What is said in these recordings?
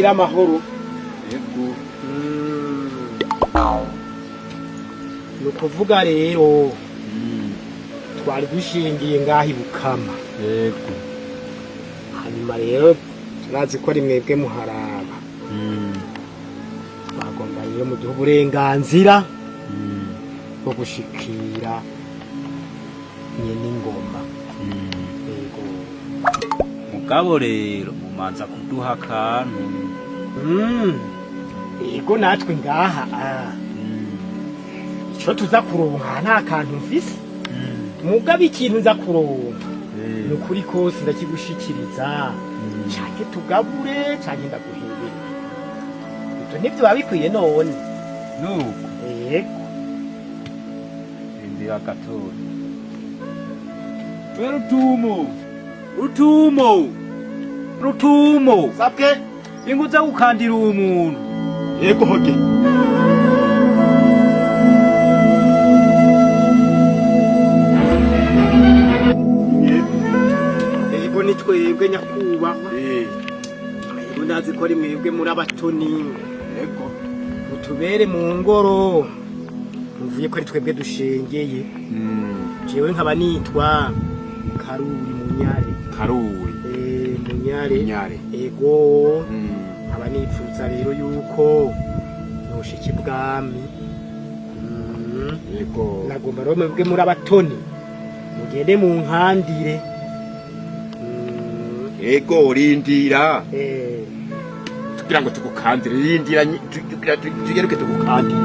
mugira amahoro. Yego. Nukuvuga rero twari dushingiye ngaho ibukama. Yego. Hanyuma rero turazi ko ari mwebwe muharaba. Bagomba rero mu gihe uburenganzira bwo gushikira nyene ingoma. Yego. Mugabo rero mumanza kuduha akantu. Yego natwe ngaha ico tuza kuronka nta kantu mfise. Mugabo ikintu nza kuronka nukuri kose ndakigushikiriza canke tugabure canke ndaguhebera. Ivyo nivyo babikwiye none. Nuko. Yego. Indira gatoya. Rutumo. Sabwe. Inguza gukandira umuntu. Yego hoge. Yego ni twebwe nyakubahwa. Yego nazi ko ari mwebwe muri abatoni. Yego. Utubere mu ngoro. Muvuye ko ari twebwe dushengeye. Jewe nkaba nitwa Karuri Munyare. Karuri. Munyare. Ego. Nkaba nipfuza rero yuko noshiki bwami. Yego. Nagomba rero mwebwe muri abatoni. Mugende mu nkandire. Ego rindira. Tugira ngo tugukandire rindira tugeruke tugukandire.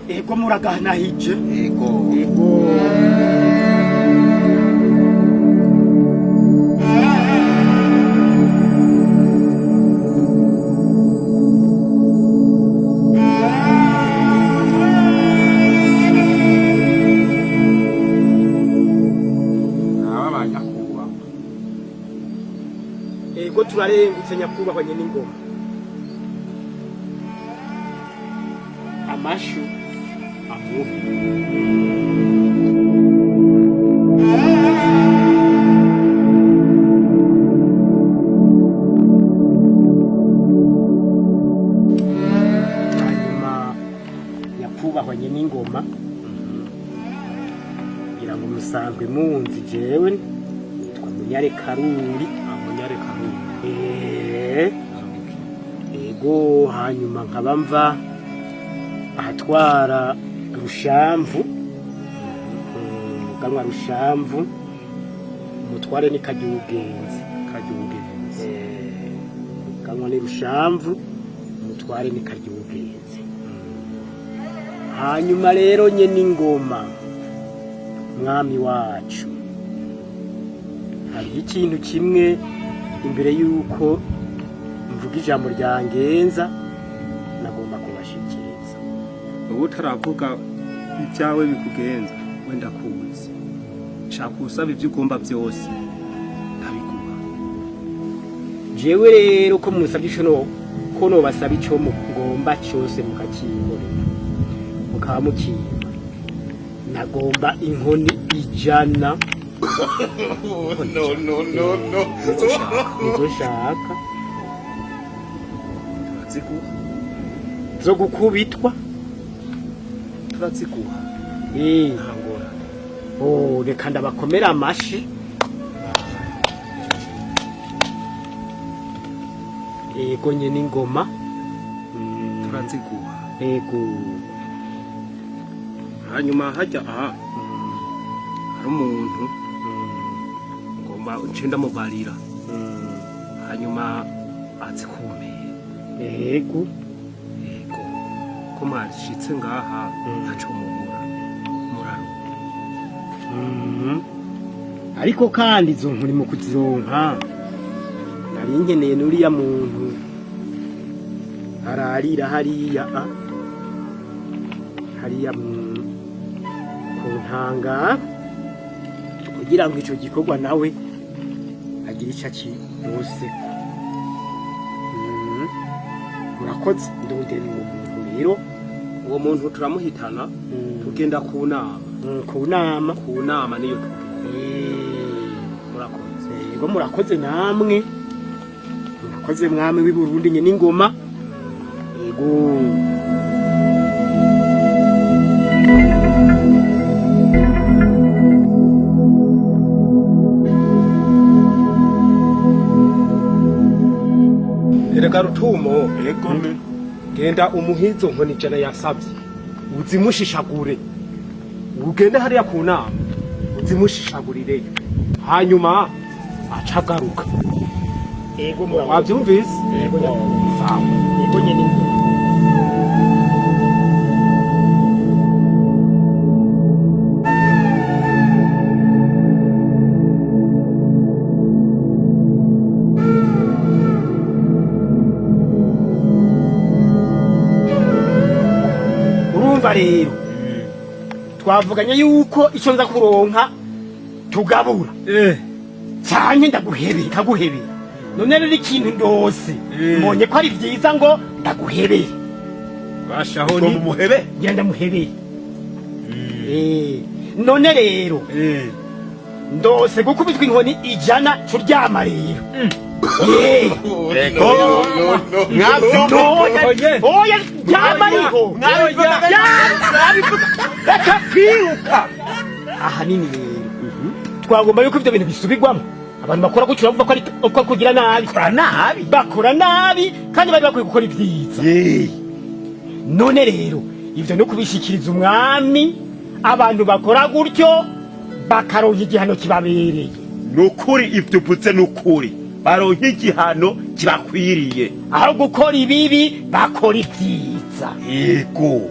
Ego muragana hije. Ego. Ego turarengutse nyakubahwa nyene ingoma. Amashu hanyuma nyakubahwa nyene ingoma kugira ngo musanzwe munzi jewe nitwa Munyare Karuri. Ego hanyuma nkaba mva ahatwara Rushamvu. Muganwa Rushamvu umutware ni Kajugenzi. Muganwa ni Rushamvu umutware ni Kajugenzi. Hanyuma rero nyene ingoma mwami wacu hari ikintu kimwe imbere yuko mvuga ijambo rya ngenza nagomba kubashikiriza. Ubu utaravuga ibyawe bikugenza wenda kuzi shaka usaba ibyo ugomba byose ntabikuba. Jewe rero ko musabye ico ko no basaba ico mugomba cyose mukakibonera mukaba mukimba. Nagomba inkoni 100. No. Nizoshaka zo gukubitwa turaziguha. Reka ndabakomera amashi. Ego nyene ingoma turaziguha. Ego hanyuma hajya hari umuntu ngomba ncenda mubarira hanyuma azikumbeye. Ego ko mwashitse ngaha ntaco mubura muraro. Ariko kandi izo nkuri mu kuzironka nari nkeneye nuriya muntu ararira hariya ku ntanga kugira ngo ico gikorwa nawe agire ico akirose. urakoze ndondera uwo muntu rero uwo muntu turamuhitana tugenda ku nama ku nama niyo murakoze yego murakoze namwe murakoze mwami w'i Burundi nye n'ingoma yego erega rutumo Ego. genda umuhizo nkoni ijana yasabye uzimushishagure ugende hariya ku nama uzimushishagurire hanyuma acagaruka yego murakoze wabyumvise yego sawa yego nye n'ingoma urumva rero twavuganye yuko icyo nza kuronka tugabura cyane ndaguhebeye kaguhebeye none rero ikintu ndose mbonye ko ari byiza ngo ndaguhebeye bashaho ngo mumuhebe ngira ndamuhebeye none rero ndose gukubitwa inkoni ijana curyama rero oya ryamariho reka kwiruka ahanini rero twagomba yuko ibyo bintu bisubirwamo abantu bakora gutyo bavuga ko kugira nabi bakora nabi kandi bari bakwiye gukora ibyiza none rero ibyo no kubishikiriza umwami abantu bakora gutyo bakaronka igihano kibabereye nukuri ibyo uputse nukuri baronka igihano kibakwiriye aho gukora ibibi bakora ibyiza yego